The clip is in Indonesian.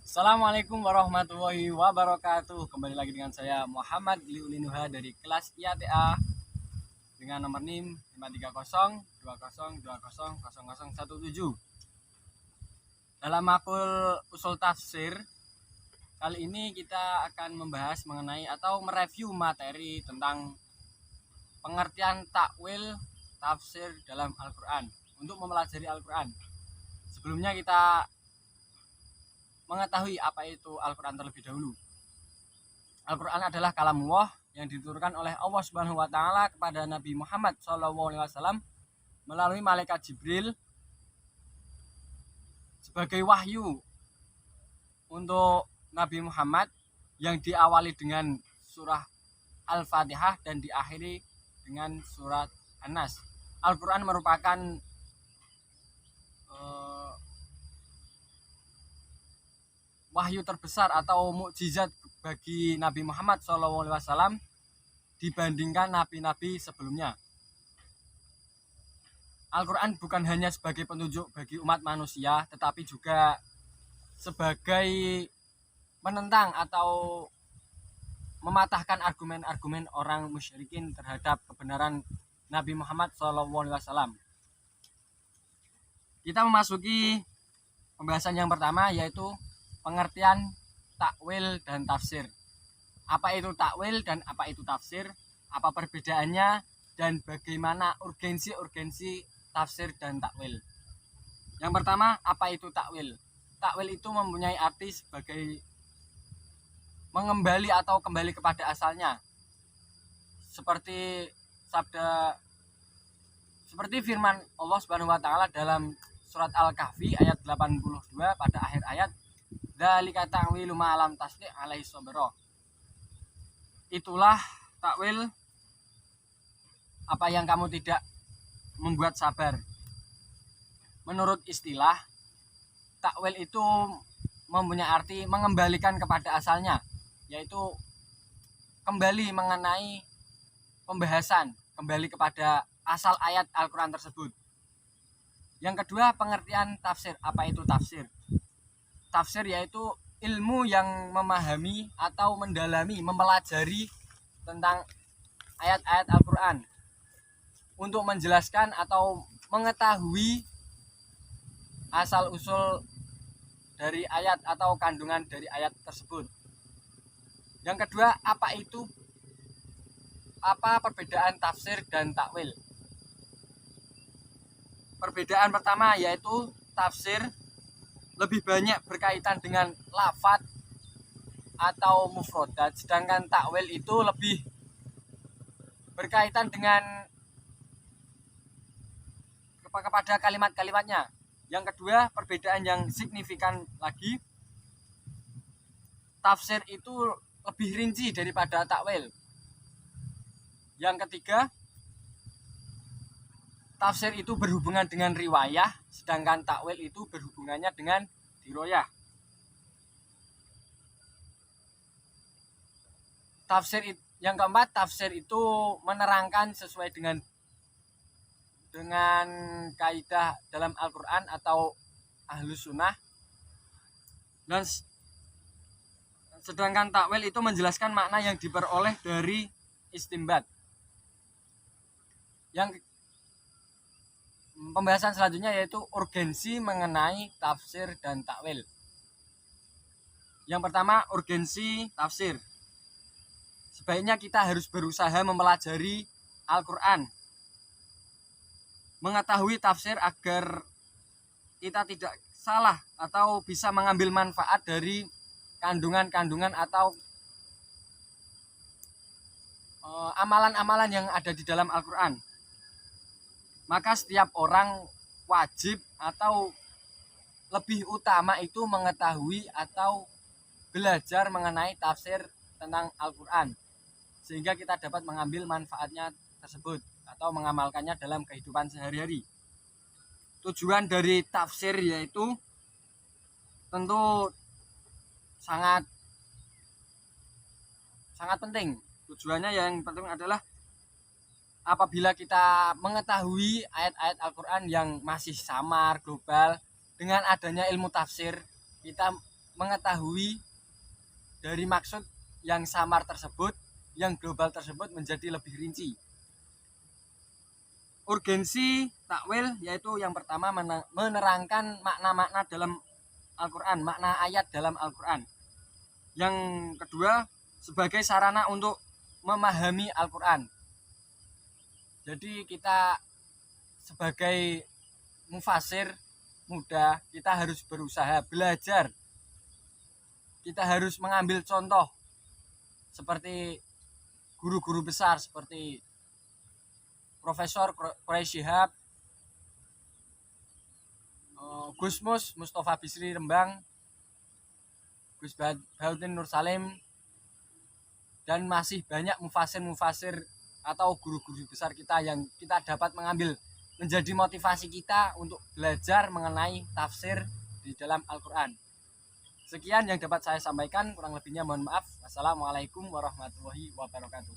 Assalamualaikum warahmatullahi wabarakatuh. Kembali lagi dengan saya Muhammad Liulinuha dari kelas IATA dengan nomor NIM 53020200017. Dalam makul usul tafsir, kali ini kita akan membahas mengenai atau mereview materi tentang pengertian takwil tafsir dalam Al-Quran untuk mempelajari Al-Quran. Sebelumnya kita mengetahui apa itu Al-Quran terlebih dahulu. Al-Quran adalah kalamullah yang diturunkan oleh Allah Subhanahu wa taala kepada Nabi Muhammad SAW melalui malaikat Jibril sebagai wahyu untuk Nabi Muhammad yang diawali dengan surah Al-Fatihah dan diakhiri dengan surat An-Nas. Al-Quran merupakan wahyu terbesar atau mukjizat bagi Nabi Muhammad SAW dibandingkan nabi-nabi sebelumnya. Al-Quran bukan hanya sebagai petunjuk bagi umat manusia, tetapi juga sebagai menentang atau mematahkan argumen-argumen orang musyrikin terhadap kebenaran Nabi Muhammad SAW. Kita memasuki pembahasan yang pertama, yaitu pengertian takwil dan tafsir. Apa itu takwil dan apa itu tafsir? Apa perbedaannya dan bagaimana urgensi tafsir dan takwil? Yang pertama, apa itu takwil? Takwil itu mempunyai arti sebagai mengembali atau kembali kepada asalnya. Seperti firman Allah Subhanahu wa taala dalam surat Al-Kahfi ayat 82 pada akhir ayat, dzalika ta'wilu ma lam tasdi' alaihi sabra. Itulah takwil apa yang kamu tidak membuat sabar. Menurut istilah, takwil itu mempunyai arti mengembalikan kepada asalnya, yaitu kembali mengenai pembahasan, kembali kepada asal ayat Al-Quran tersebut. Yang kedua, pengertian tafsir. Apa itu tafsir? Tafsir yaitu ilmu yang memahami atau mendalami, mempelajari tentang ayat-ayat Al-Quran untuk menjelaskan atau mengetahui asal-usul dari ayat atau kandungan dari ayat tersebut. Yang kedua, apa perbedaan tafsir dan takwil? Perbedaan pertama yaitu tafsir lebih banyak berkaitan dengan lafadz atau mufradat, sedangkan takwil itu lebih berkaitan dengan kepada kalimat-kalimatnya. Yang kedua, perbedaan yang signifikan lagi, tafsir itu lebih rinci daripada takwil. Yang ketiga, tafsir itu berhubungan dengan riwayah, sedangkan takwil itu berhubungannya dengan diroyah. Yang keempat, tafsir itu menerangkan sesuai dengan kaidah dalam Al-Quran atau Ahlus Sunnah, dan sedangkan takwil itu menjelaskan makna yang diperoleh dari istimbat. Yang pembahasan selanjutnya yaitu urgensi mengenai tafsir dan takwil. Yang pertama, urgensi tafsir. Sebaiknya kita harus berusaha mempelajari Al-Quran, mengetahui tafsir agar kita tidak salah atau bisa mengambil manfaat dari kandungan-kandungan atau amalan-amalan yang ada di dalam Al-Quran. Maka setiap orang wajib atau lebih utama itu mengetahui atau belajar mengenai tafsir tentang Al-Quran, sehingga kita dapat mengambil manfaatnya tersebut atau mengamalkannya dalam kehidupan sehari-hari. Tujuan dari tafsir yaitu tentu sangat penting. Tujuannya yang penting adalah apabila kita mengetahui ayat-ayat Al-Quran yang masih samar, global, dengan adanya ilmu tafsir, kita mengetahui dari maksud yang samar tersebut, yang global tersebut menjadi lebih rinci. Urgensi takwil yaitu yang pertama menerangkan makna-makna dalam Al-Quran, makna ayat dalam Al-Quran. Yang kedua, sebagai sarana untuk memahami Al-Quran. Jadi kita sebagai mufasir muda, kita harus berusaha belajar. Kita harus mengambil contoh seperti guru-guru besar seperti Profesor Quraish Shihab, Gusmus Mustafa Bisri Rembang, Gus Bahuddin Nur Salim, dan masih banyak mufasir-mufasir atau guru-guru besar kita yang kita dapat mengambil menjadi motivasi kita untuk belajar mengenai tafsir di dalam Al-Quran. Sekian yang dapat saya sampaikan, kurang lebihnya mohon maaf. Wassalamualaikum warahmatullahi wabarakatuh.